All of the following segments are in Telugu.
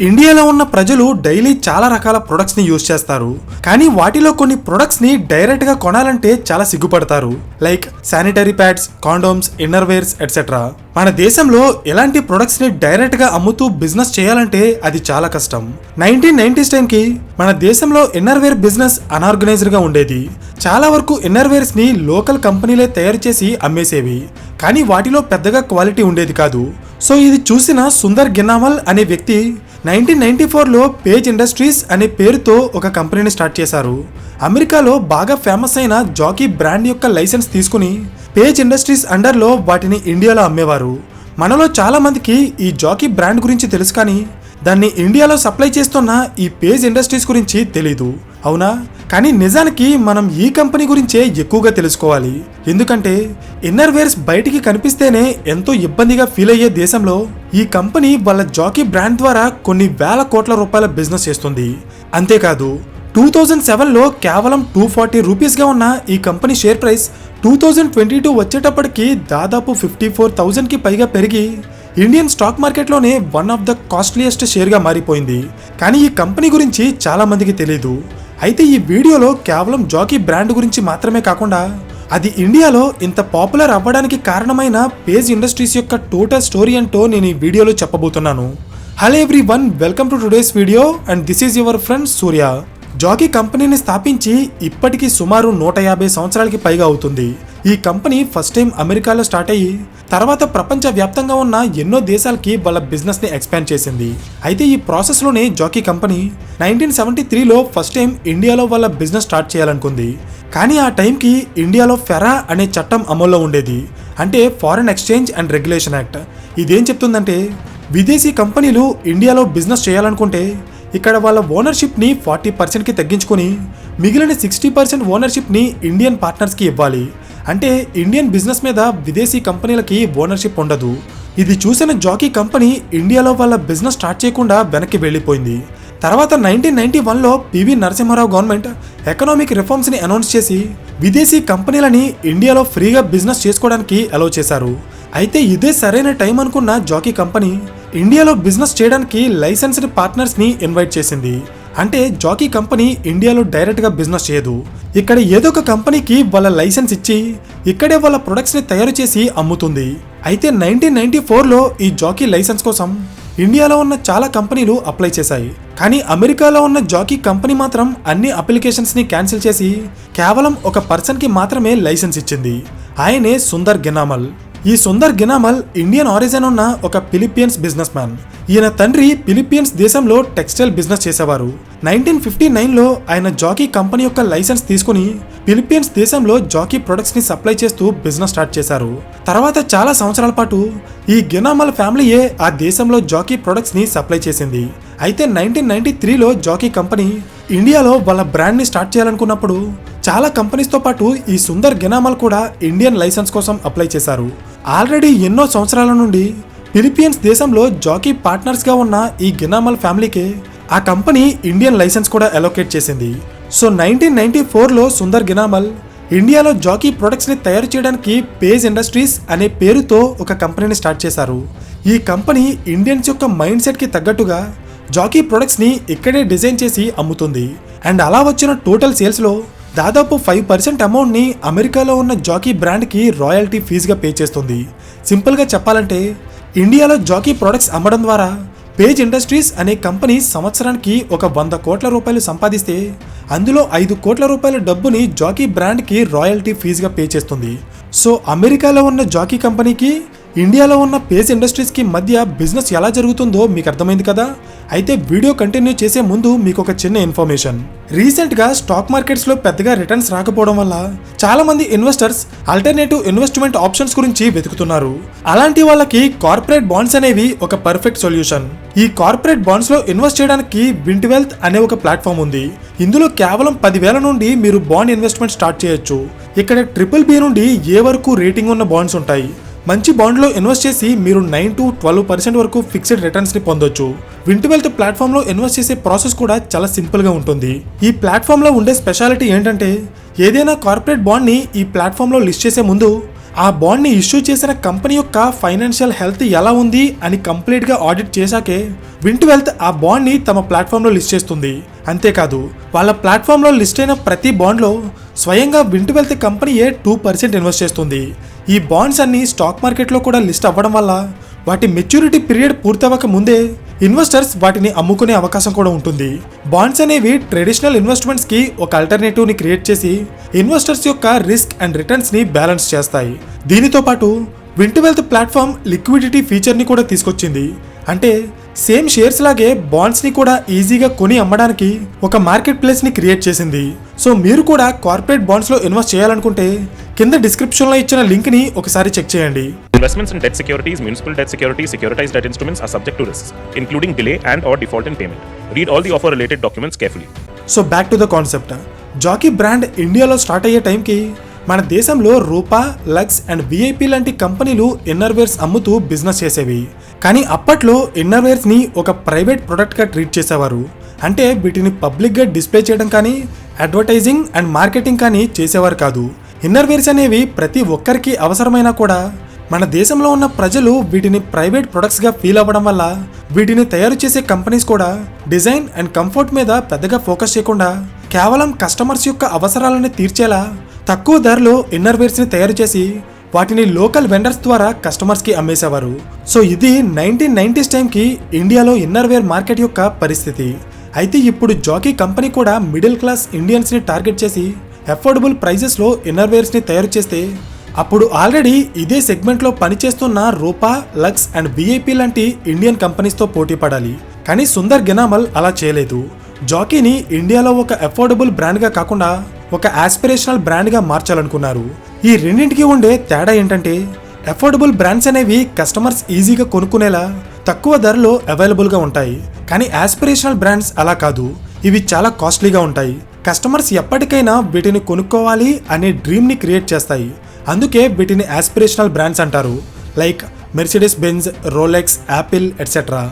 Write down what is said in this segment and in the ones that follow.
ఇండియాలో ఉన్న ప్రజలు డైలీ చాలా రకాల ప్రొడక్ట్స్ ని యూజ్ చేస్తారు. కానీ వాటిలో కొన్ని ప్రొడక్ట్స్ ని డైరెక్ట్ గా కొనాలంటే చాలా సిగ్గుపడతారు. Like sanitary pads, condoms, innerwears etcetera. మన దేశంలో ఎలాంటి ప్రొడక్ట్స్ ని డైరెక్ట్ గా అమ్ముతూ బిజినెస్ చేయాలంటే అది చాలా కష్టం. 1990s టైంకి మన దేశంలో ఇన్నర్వేర్ బిజినెస్ అనార్గనైజ్డ్ గా ఉండేది. చాలా వరకు ఇన్నర్వేర్స్ ని లోకల్ కంపెనీలే తయారు చేసి అమ్మేసేవి. కానీ వాటిలో పెద్దగా క్వాలిటీ ఉండేది కాదు. సో ఇది చూసిన సుందర్ గిన్నామల్ అనే వ్యక్తి 1994లో పేజ్ ఇండస్ట్రీస్ అనే పేరుతో ఒక కంపెనీని స్టార్ట్ చేశారు. అమెరికాలో బాగా ఫేమస్ అయిన జాకీ బ్రాండ్ యొక్క లైసెన్స్ తీసుకుని పేజ్ ఇండస్ట్రీస్ అండర్లో వాటిని ఇండియాలో అమ్మేవారు. మనలో చాలా మందికి ఈ జాకీ బ్రాండ్ గురించి తెలుసు, కానీ దాన్ని ఇండియాలో సప్లై చేస్తున్న ఈ పేజ్ ఇండస్ట్రీస్ గురించి తెలీదు, అవునా? కానీ నిజానికి మనం ఈ కంపెనీ గురించే ఎక్కువగా తెలుసుకోవాలి. ఎందుకంటే ఇన్నర్వేర్స్ బయటికి కనిపిస్తేనే ఎంతో ఇబ్బందిగా ఫీల్ అయ్యే దేశంలో ఈ కంపెనీ వాళ్ళ జాకీ బ్రాండ్ ద్వారా కొన్ని వేల కోట్ల రూపాయల బిజినెస్ చేస్తుంది. అంతేకాదు 2007లో కేవలం 240 రూపీస్గా ఉన్న ఈ కంపెనీ షేర్ ప్రైస్ 2022 వచ్చేటప్పటికి దాదాపు 54,000కి పైగా పెరిగి ఇండియన్ స్టాక్ మార్కెట్లోనే వన్ ఆఫ్ ద కాస్ట్లీయెస్ట్ షేర్గా మారిపోయింది. కానీ ఈ కంపెనీ గురించి చాలా మందికి తెలీదు. అయితే ఈ వీడియోలో కేవలం జాకీ బ్రాండ్ గురించి మాత్రమే కాకుండా అది ఇండియాలో ఇంత పాపులర్ అవ్వడానికి కారణమైన పేజ్ ఇండస్ట్రీస్ యొక్క టోటల్ స్టోరీ ఏంటో నేను ఈ వీడియోలో చెప్పబోతున్నాను. Hello everyone, welcome to today's video and this is your friend Surya. Jockey కంపెనీని స్థాపించి ఇప్పటికీ సుమారు 150 సంవత్సరాలకి పైగా అవుతుంది. ఈ కంపెనీ ఫస్ట్ టైం అమెరికాలో స్టార్ట్ అయ్యి తర్వాత ప్రపంచ వ్యాప్తంగా ఉన్న ఎన్నో దేశాలకి వాళ్ళ బిజినెస్ ని ఎక్స్పాండ్ చేసింది. అయితే ఈ ప్రాసెస్ లోనే జాకీ కంపెనీ 1973లో ఫస్ట్ టైం ఇండియాలో వాళ్ళ బిజినెస్ స్టార్ట్ చేయాలనుకుంది. కానీ ఆ టైంకి ఇండియాలో ఫెరా అనే చట్టం అమల్లో ఉండేది, అంటే foreign exchange and regulation act. ఇదేం చెప్తుందంటే విదేశీ కంపెనీలు ఇండియాలో బిజినెస్ చేయాలనుకుంటే ఇక్కడ వాళ్ళ ఓనర్షిప్ని 40%కి తగ్గించుకొని మిగిలిన 60% ఓనర్షిప్ని ఇండియన్ పార్ట్నర్స్కి ఇవ్వాలి. అంటే ఇండియన్ బిజినెస్ మీద విదేశీ కంపెనీలకి ఓనర్షిప్ ఉండదు. ఇది చూసిన జాకీ కంపెనీ ఇండియాలో వాళ్ళ బిజినెస్ స్టార్ట్ చేయకుండా వెనక్కి వెళ్ళిపోయింది. తర్వాత 1991లో పివి నరసింహారావు గవర్నమెంట్ ఎకనామిక్ రిఫార్మ్స్ని అనౌన్స్ చేసి విదేశీ కంపెనీలని ఇండియాలో ఫ్రీగా బిజినెస్ చేసుకోవడానికి అలౌ చేశారు. అయితే ఇదే సరైన టైం అనుకున్న జాకీ కంపెనీ ఇండియాలో బిజినెస్ చేయడానికి లైసెన్స్డ్ పార్ట్నర్స్ని ఇన్వైట్ చేసింది. అంటే జాకీ కంపెనీ ఇండియాలో డైరెక్ట్గా బిజినెస్ చేయదు. ఇక్కడ ఏదో ఒక కంపెనీకి వాళ్ళ లైసెన్స్ ఇచ్చి ఇక్కడే వాళ్ళ ప్రొడక్ట్స్ని తయారు చేసి అమ్ముతుంది. అయితే 1994లో ఈ జాకీ లైసెన్స్ కోసం ఇండియాలో ఉన్న చాలా కంపెనీలు అప్లై చేశాయి. కానీ అమెరికాలో ఉన్న జాకీ కంపెనీ మాత్రం అన్ని అప్లికేషన్స్ని క్యాన్సిల్ చేసి కేవలం ఒక పర్సన్కి మాత్రమే లైసెన్స్ ఇచ్చింది. ఆయనే సుందర్ గిన్నామల్. ఈ సుందర్ గిన్నామల్ ఇండియన్ ఆరిజిన్ ఉన్న ఒక ఫిలిపియన్స్ బిజినెస్ మ్యాన్. ఈయన తండ్రి ఫిలిపియన్స్ దేశంలో టెక్స్టైల్ బిజినెస్ చేసేవారు. 1959లో ఆయన జాకీ కంపెనీ యొక్క లైసెన్స్ తీసుకుని ఫిలిపియన్స్ దేశంలో జాకీ ప్రొడక్ట్స్ ని సప్లై చేస్తూ బిజినెస్ స్టార్ట్ చేశారు. తర్వాత చాలా సంవత్సరాల పాటు ఈ గిన్నామల్ ఫ్యామిలీయే ఆ దేశంలో జాకీ ప్రొడక్ట్స్ ని సప్లై చేసింది. అయితే 1993లో జాకీ కంపెనీ ఇండియాలో వాళ్ళ బ్రాండ్ ని స్టార్ట్ చేయాలనుకున్నప్పుడు చాలా కంపెనీస్తో పాటు ఈ సుందర్ గిన్నామల్ కూడా ఇండియన్ లైసెన్స్ కోసం అప్లై చేశారు. ఆల్రెడీ ఎన్నో సంవత్సరాల నుండి ఫిలిపియన్స్ దేశంలో జాకీ పార్ట్నర్స్గా ఉన్న ఈ గిన్నామల్ ఫ్యామిలీకి ఆ కంపెనీ ఇండియన్ లైసెన్స్ కూడా అలోకేట్ చేసింది. సో 1994లో సుందర్ గిన్నామల్ ఇండియాలో జాకీ ప్రొడక్ట్స్ని తయారు చేయడానికి పేజ్ ఇండస్ట్రీస్ అనే పేరుతో ఒక కంపెనీని స్టార్ట్ చేశారు. ఈ కంపెనీ ఇండియన్స్ యొక్క మైండ్ సెట్కి తగ్గట్టుగా జాకీ ప్రొడక్ట్స్ని ఇక్కడే డిజైన్ చేసి అమ్ముతుంది. అండ్ అలా వచ్చిన టోటల్ సేల్స్లో దాదాపు 5% అమౌంట్ని అమెరికాలో ఉన్న జాకీ బ్రాండ్కి రాయల్టీ ఫీజుగా పే చేస్తుంది. సింపుల్గా చెప్పాలంటే ఇండియాలో జాకీ ప్రొడక్ట్స్ అమ్మడం ద్వారా పేజ్ ఇండస్ట్రీస్ అనే కంపెనీ సంవత్సరానికి ఒక 100 కోట్ల రూపాయలు సంపాదిస్తే అందులో 5 కోట్ల రూపాయల డబ్బుని జాకీ బ్రాండ్కి రాయల్టీ ఫీజుగా పే చేస్తుంది. సో అమెరికాలో ఉన్న జాకీ కంపెనీకి ఇండియాలో ఉన్న పేజ్ ఇండస్ట్రీస్కి మధ్య బిజినెస్ ఎలా జరుగుతుందో మీకు అర్థమైంది కదా. అయితే వీడియో కంటిన్యూ చేసే ముందు మీకు ఒక చిన్న ఇన్ఫర్మేషన్. రీసెంట్గా స్టాక్ మార్కెట్స్లో పెద్దగా రిటర్న్స్ రాకపోవడం వల్ల చాలా మంది ఇన్వెస్టర్స్ ఆల్టర్నేటివ్ ఇన్వెస్ట్మెంట్ ఆప్షన్స్ గురించి వెతుకుతున్నారు. అలాంటి వాళ్ళకి కార్పొరేట్ బాండ్స్ అనేవి ఒక పర్ఫెక్ట్ సొల్యూషన్. ఈ కార్పొరేట్ బాండ్స్ లో ఇన్వెస్ట్ చేయడానికి వింట్ వెల్త్ అనే ఒక ప్లాట్ఫామ్ ఉంది. ఇందులో కేవలం 10,000 నుండి మీరు బాండ్ ఇన్వెస్ట్మెంట్ స్టార్ట్ చేయొచ్చు. ఇక్కడ BBB నుండి ఏ వరకు రేటింగ్ ఉన్న బాండ్స్ ఉంటాయి. మంచి బాండ్లో ఇన్వెస్ట్ చేసి మీరు 9 to 12% వరకు ఫిక్స్డ్ రిటర్న్స్ని పొందొచ్చు. వింట్ వెల్త్ ప్లాట్ఫామ్లో ఇన్వెస్ట్ చేసే ప్రాసెస్ కూడా చాలా సింపుల్గా ఉంటుంది. ఈ ప్లాట్ఫామ్లో ఉండే స్పెషాలిటీ ఏంటంటే ఏదైనా కార్పొరేట్ బాండ్ని ఈ ప్లాట్ఫామ్లో లిస్ట్ చేసే ముందు ఆ బాండ్ని ఇష్యూ చేసిన కంపెనీ యొక్క ఫైనాన్షియల్ హెల్త్ ఎలా ఉంది అని కంప్లీట్గా ఆడిట్ చేశాకే వింట్ వెల్త్ ఆ బాండ్ని తమ ప్లాట్ఫామ్లో లిస్ట్ చేస్తుంది. అంతేకాదు వాళ్ళ ప్లాట్ఫామ్లో లిస్ట్ అయిన ప్రతి బాండ్లో స్వయంగా వింట్ వెల్త్ కంపెనీయే 2% ఇన్వెస్ట్ చేస్తుంది. ఈ బాండ్స్ అన్ని స్టాక్ మార్కెట్లో కూడా లిస్ట్ అవ్వడం వల్ల వాటి మెచ్యూరిటీ పీరియడ్ పూర్తవక ముందే ఇన్వెస్టర్స్ వాటిని అమ్ముకునే అవకాశం కూడా ఉంటుంది. బాండ్స్ అనేవి ట్రెడిషనల్ ఇన్వెస్ట్మెంట్స్ కి ఒక అల్టర్నేటివ్ ని క్రియేట్ చేసి ఇన్వెస్టర్స్ యొక్క రిస్క్ అండ్ రిటర్న్స్ ని బ్యాలెన్స్ చేస్తాయి. దీనితో పాటు వింట్ వెల్త్ ప్లాట్ఫామ్ లిక్విడిటీ ఫీచర్ ని కూడా తీసుకొచ్చింది. అంటే సేమ్ షేర్స్ లాగే బాండ్స్ ని కూడా ఈజీగా కొని అమ్మడానికి ఒక మార్కెట్ ప్లేస్ ని క్రియేట్ చేసింది. సో మీరు కూడా కార్పొరేట్ బాండ్స్ లో ఇన్వెస్ట్ చేయాలనుకుంటే కింద డిస్క్రిప్షన్ లో ఇచ్చిన లింక్ ని ఒకసారి చెక్ చేయండి. Investments in debt securities, municipal debt securities, securitized debt instruments are subject to risks, including delay and/or default in payment. Read all the offer-related documents carefully. So back to the concept. Jockey brand ఇండియాలో స్టార్ట్ అయ్యే టైంకి మన దేశంలో రూపా, లక్స్ అండ్ విఐపి లాంటి కంపెనీలు ఇన్నర్వేర్స్ అమ్ముతూ బిజినెస్ చేసేవి. కానీ అప్పట్లో ఇన్నర్వేర్స్ ని ఒక ప్రైవేట్ ప్రొడక్ట్ గా ట్రీట్ చేసేవారు. అంటే వీటిని పబ్లిక్ గా డిస్ప్లే చేయడం కానీ అడ్వర్టైజింగ్ అండ్ మార్కెటింగ్ కానీ చేసేవారు కాదు. ఇన్నర్వేర్స్ అనేవి ప్రతి ఒక్కరికి అవసరమైనా కూడా మన దేశంలో ఉన్న ప్రజలు వీటిని ప్రైవేట్ ప్రొడక్ట్స్గా ఫీల్ అవ్వడం వల్ల వీటిని తయారు చేసే కంపెనీస్ కూడా డిజైన్ అండ్ కంఫర్ట్ మీద పెద్దగా ఫోకస్ చేయకుండా కేవలం కస్టమర్స్ యొక్క అవసరాలను తీర్చేలా తక్కువ ధరలో ఇన్నర్వేర్స్ని తయారు చేసి వాటిని లోకల్ వెండర్స్ ద్వారా కస్టమర్స్కి అమ్మేసేవారు. సో ఇది 1990s టైంకి ఇండియాలో ఇన్నర్వేర్ మార్కెట్ యొక్క పరిస్థితి. అయితే ఇప్పుడు జాకీ కంపెనీ కూడా మిడిల్ క్లాస్ ఇండియన్స్ని టార్గెట్ చేసి అఫోర్డబుల్ ప్రైజెస్లో ఇన్నర్వేర్స్ని తయారు చేస్తే అప్పుడు ఆల్రెడీ ఇదే సెగ్మెంట్లో పనిచేస్తున్న రూపా, లక్స్ అండ్ విఐపి లాంటి ఇండియన్ కంపెనీస్తో పోటీ పడాలి. కానీ సుందర్ గినామల్ అలా చేయలేదు. జాకీని ఇండియాలో ఒక అఫోర్డబుల్ బ్రాండ్గా కాకుండా ఒక ఆస్పిరేషనల్ బ్రాండ్గా మార్చాలనుకున్నారు. ఈ రెండింటికి ఉండే తేడా ఏంటంటే అఫోర్డబుల్ బ్రాండ్స్ అనేవి కస్టమర్స్ ఈజీగా కొనుక్కునేలా తక్కువ ధరలో అవైలబుల్గా ఉంటాయి. కానీ ఆస్పిరేషనల్ బ్రాండ్స్ అలా కాదు, ఇవి చాలా కాస్ట్లీగా ఉంటాయి. కస్టమర్స్ ఎప్పటికైనా వీటిని కొనుక్కోవాలి అనే డ్రీమ్ని క్రియేట్ చేస్తాయి. అందుకే వీటిని ఆస్పిరేషనల్ బ్రాండ్స్ అంటారు. Like Mercedes Benz, Rolex, Apple etcetera.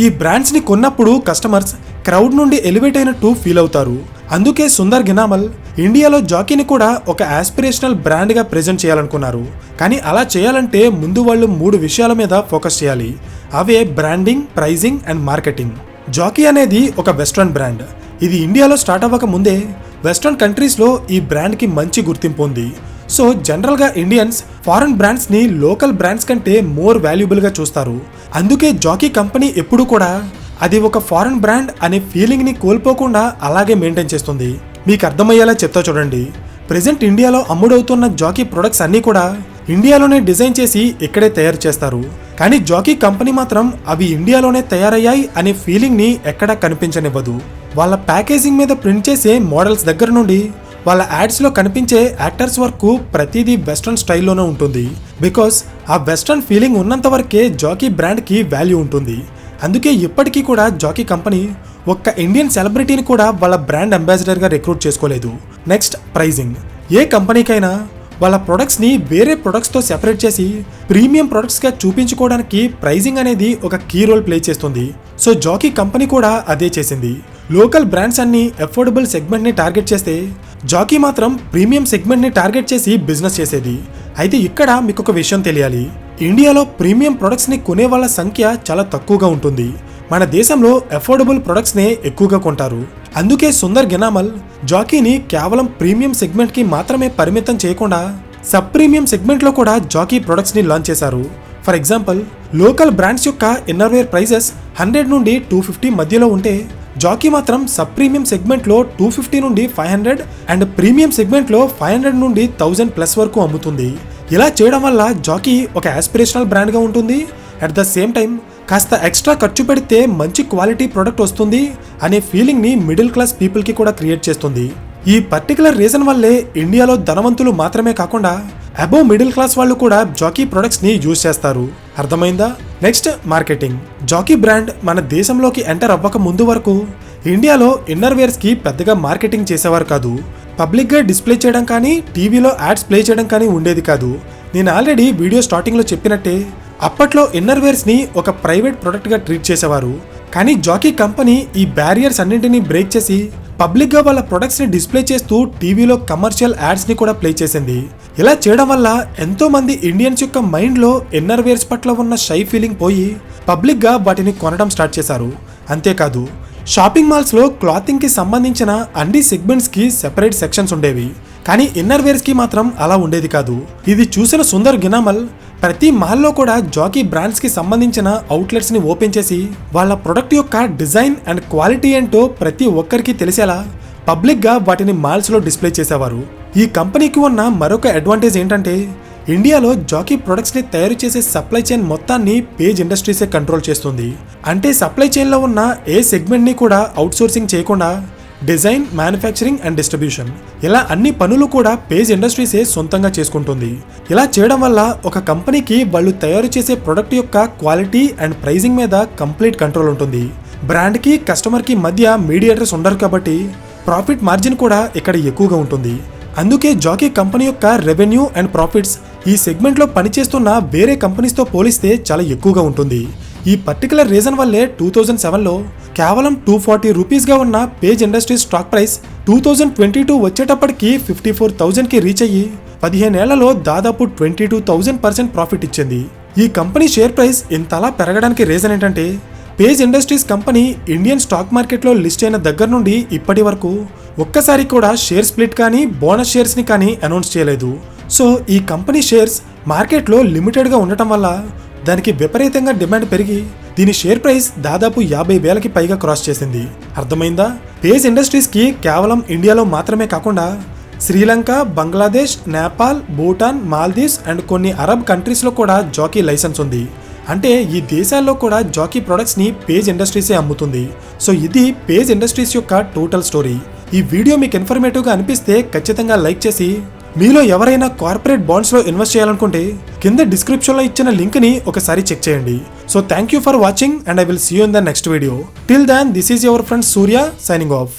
ఈ బ్రాండ్స్ని కొన్నప్పుడు కస్టమర్స్ క్రౌడ్ నుండి ఎలివేట్ అయినట్టు ఫీల్ అవుతారు. అందుకే సుందర్ గినామల్ ఇండియాలో జాకీని కూడా ఒక ఆస్పిరేషనల్ బ్రాండ్గా ప్రెజెంట్ చేయాలనుకున్నారు. కానీ అలా చేయాలంటే ముందు వాళ్ళు 3 విషయాల మీద ఫోకస్ చేయాలి. అవే branding, pricing and marketing. Jockey అనేది ఒక వెస్ట్రన్ బ్రాండ్. ఇది ఇండియాలో స్టార్ట్ అవ్వక ముందే వెస్ట్రన్ కంట్రీస్లో ఈ బ్రాండ్కి మంచి గుర్తింపు ఉంది. సో జనరల్గా ఇండియన్స్ ఫారెన్ బ్రాండ్స్ని లోకల్ బ్రాండ్స్ కంటే మోర్ వాల్యుబుల్గా చూస్తారు. అందుకే జాకీ కంపెనీ ఎప్పుడు కూడా అది ఒక ఫారెన్ బ్రాండ్ అనే ఫీలింగ్ని కోల్పోకుండా అలాగే మెయింటైన్ చేస్తుంది. మీకు అర్థమయ్యేలా చెప్తా చూడండి. ప్రెజెంట్ ఇండియాలో అమ్ముడవుతున్న జాకీ ప్రొడక్ట్స్ అన్నీ కూడా ఇండియాలోనే డిజైన్ చేసి ఇక్కడే తయారు చేస్తారు. కానీ జాకీ కంపెనీ మాత్రం అవి ఇండియాలోనే తయారయ్యాయి అనే ఫీలింగ్ని ఎక్కడా కనిపించనివ్వదు. వాళ్ళ ప్యాకేజింగ్ మీద ప్రింట్ చేసే మోడల్స్ దగ్గర నుండి వాళ్ళ యాడ్స్లో కనిపించే యాక్టర్స్ వరకు ప్రతిదీ వెస్ట్రన్ స్టైల్లోనే ఉంటుంది. బికాస్ ఆ వెస్ట్రన్ ఫీలింగ్ ఉన్నంత వరకే జాకీ బ్రాండ్కి వాల్యూ ఉంటుంది. అందుకే ఇప్పటికీ కూడా జాకీ కంపెనీ ఒక్క ఇండియన్ సెలబ్రిటీని కూడా వాళ్ళ బ్రాండ్ అంబాసిడర్గా రిక్రూట్ చేసుకోలేదు. Next pricing. ఏ కంపెనీకైనా వాళ్ళ ప్రొడక్ట్స్ని వేరే ప్రొడక్ట్స్తో సెపరేట్ చేసి ప్రీమియం ప్రొడక్ట్స్గా చూపించుకోవడానికి ప్రైజింగ్ అనేది ఒక కీ రోల్ ప్లే చేస్తుంది. సో జాకీ కంపెనీ కూడా అదే చేసింది. లోకల్ బ్రాండ్స్ అన్ని అఫోర్డబుల్ సెగ్మెంట్ని టార్గెట్ చేస్తే జాకీ మాత్రం ప్రీమియం సెగ్మెంట్ని టార్గెట్ చేసి బిజినెస్ చేసేది. అయితే ఇక్కడ మీకు ఒక విషయం తెలియాలి. ఇండియాలో ప్రీమియం ప్రొడక్ట్స్ని కొనే వాళ్ళ సంఖ్య చాలా తక్కువగా ఉంటుంది. మన దేశంలో అఫోర్డబుల్ ప్రొడక్ట్స్నే ఎక్కువగా కొంటారు. అందుకే సుందర్ గినామల్ జాకీని కేవలం ప్రీమియం సెగ్మెంట్కి మాత్రమే పరిమితం చేయకుండా సబ్ ప్రీమియం సెగ్మెంట్లో కూడా జాకీ ప్రొడక్ట్స్ని లాంచ్ చేశారు. ఫర్ ఎగ్జాంపుల్, లోకల్ బ్రాండ్స్ యొక్క ఇన్నర్వేర్ ప్రైజెస్ 100 నుండి 250 మధ్యలో ఉంటే జాకీ మాత్రం సబ్ ప్రీమియం సెగ్మెంట్లో 250 నుండి 500 అండ్ ప్రీమియం సెగ్మెంట్లో 500 నుండి 1000+ వరకు అమ్ముతుంది. ఇలా చేయడం వల్ల జాకీ ఒక ఆస్పిరేషనల్ బ్రాండ్గా ఉంటుంది. అట్ ద సేమ్ టైం కాస్త ఎక్స్ట్రా ఖర్చు పెడితే మంచి క్వాలిటీ ప్రొడక్ట్ వస్తుంది అనే ఫీలింగ్ని మిడిల్ క్లాస్ పీపుల్కి కూడా క్రియేట్ చేస్తుంది. ఈ పర్టికులర్ రీజన్ వల్లే ఇండియాలో ధనవంతులు మాత్రమే కాకుండా అబోవ్ మిడిల్ క్లాస్ వాళ్ళు కూడా జాకీ ప్రొడక్ట్స్ని యూజ్ చేస్తారు. అర్థమైందా? Next marketing. జాకీ బ్రాండ్ మన దేశంలోకి ఎంటర్ అవ్వక ముందు వరకు ఇండియాలో ఇన్నర్వేర్స్కి పెద్దగా మార్కెటింగ్ చేసేవారు కాదు. పబ్లిక్గా డిస్ప్లే చేయడం కానీ టీవీలో యాడ్స్ ప్లే చేయడం కానీ ఉండేది కాదు. నేను ఆల్రెడీ వీడియో స్టార్టింగ్లో చెప్పినట్టే అప్పట్లో ఇన్నర్వేర్స్ని ఒక ప్రైవేట్ ప్రొడక్ట్గా ట్రీట్ చేసేవారు. కానీ జాకీ కంపెనీ ఈ బ్యారియర్స్ అన్నింటినీ బ్రేక్ చేసి పబ్లిక్గా వాళ్ళ ప్రొడక్ట్స్ని డిస్ప్లే చేస్తూ టీవీలో కమర్షియల్ యాడ్స్ని కూడా ప్లే చేసింది. ఇలా చేయడం వల్ల ఎంతో మంది ఇండియన్స్ యొక్క మైండ్లో ఇన్నర్ వేర్స్ పట్ల ఉన్న షై ఫీలింగ్ పోయి పబ్లిక్గా వాటిని కొనడం స్టార్ట్ చేశారు. అంతేకాదు షాపింగ్ మాల్స్లో క్లాతింగ్కి సంబంధించిన అన్ని సెగ్మెంట్స్కి సెపరేట్ సెక్షన్స్ ఉండేవి. కానీ ఇన్నర్ వేర్స్కి మాత్రం అలా ఉండేది కాదు. ఇది చూసిన సుందర్ గినామల్ ప్రతి మాల్లో కూడా జాకీ బ్రాండ్స్కి సంబంధించిన అవుట్లెట్స్ని ఓపెన్ చేసి వాళ్ళ ప్రొడక్ట్ యొక్క డిజైన్ అండ్ క్వాలిటీ ఏంటో ప్రతి ఒక్కరికి తెలిసేలా పబ్లిక్గా వాటిని మాల్స్లో డిస్ప్లే చేసేవారు. ఈ కంపెనీకి ఉన్న మరొక అడ్వాంటేజ్ ఏంటంటే ఇండియాలో జాకీ ప్రొడక్ట్స్ని తయారు చేసే సప్లై చైన్ మొత్తాన్ని పేజ్ ఇండస్ట్రీసే కంట్రోల్ చేస్తుంది. అంటే సప్లై చైన్లో ఉన్న ఏ సెగ్మెంట్ని కూడా అవుట్సోర్సింగ్ చేయకుండా డిజైన్, మ్యానుఫ్యాక్చరింగ్ అండ్ డిస్ట్రిబ్యూషన్ ఇలా అన్ని పనులు కూడా పేజ్ ఇండస్ట్రీసే సొంతంగా చేసుకుంటుంది. ఇలా చేయడం వల్ల ఒక కంపెనీకి వాళ్ళు తయారు చేసే ప్రొడక్ట్ యొక్క క్వాలిటీ అండ్ ప్రైజింగ్ మీద కంప్లీట్ కంట్రోల్ ఉంటుంది. బ్రాండ్కి కస్టమర్కి మధ్య మీడియేటర్స్ ఉండరు కాబట్టి ప్రాఫిట్ మార్జిన్ కూడా ఇక్కడ ఎక్కువగా ఉంటుంది. అందుకే జాకీ కంపెనీ యొక్క రెవెన్యూ అండ్ ప్రాఫిట్స్ ఈ సెగ్మెంట్లో పనిచేస్తున్న వేరే కంపెనీస్తో పోలిస్తే చాలా ఎక్కువగా ఉంటుంది. ఈ పర్టికులర్ రీజన్ వల్లే 2007లో కేవలం 240 రూపీస్గా ఉన్న పేజ్ ఇండస్ట్రీస్ స్టాక్ ప్రైస్ 2022 వచ్చేటప్పటికి 54,000కి రీచ్ అయ్యి 15 ఏళ్లలో దాదాపు 22,000% ప్రాఫిట్ ఇచ్చింది. ఈ కంపెనీ షేర్ ప్రైస్ ఇంతలా పెరగడానికి రీజన్ ఏంటంటే page industries company Indian stock మార్కెట్లో లిస్ట్ అయిన దగ్గర నుండి ఇప్పటి వరకు ఒక్కసారి కూడా షేర్ స్ప్లిట్ కానీ బోనస్ షేర్స్ని కానీ అనౌన్స్ చేయలేదు. సో ఈ కంపెనీ షేర్స్ మార్కెట్లో లిమిటెడ్గా ఉండటం వల్ల దానికి విపరీతంగా డిమాండ్ పెరిగి దీని షేర్ ప్రైస్ దాదాపు 50,000కి పైగా క్రాస్ చేసింది. అర్థమైందా? పేజ్ ఇండస్ట్రీస్కి కేవలం ఇండియాలో మాత్రమే కాకుండా శ్రీలంక, బంగ్లాదేశ్, నేపాల్, భూటాన్, మాల్దీవ్స్ అండ్ కొన్ని అరబ్ కంట్రీస్లో కూడా జాకీ లైసెన్స్ ఉంది. అంటే ఈ దేశాల్లో కూడా జాకీ ప్రొడక్ట్స్ని పేజ్ ఇండస్ట్రీసే అమ్ముతుంది. సో ఇది పేజ్ ఇండస్ట్రీస్ యొక్క టోటల్ స్టోరీ. ఈ వీడియో మీకు ఇన్ఫర్మేటివ్గా అనిపిస్తే ఖచ్చితంగా లైక్ చేసి మీలో ఎవరైనా కార్పొరేట్ బాండ్స్లో ఇన్వెస్ట్ చేయాలనుకుంటే కింద డిస్క్రిప్షన్లో ఇచ్చిన లింక్ని ఒకసారి చెక్ చేయండి. So thank you for watching and I will see you in the next video. Till then this is your friend Surya signing of.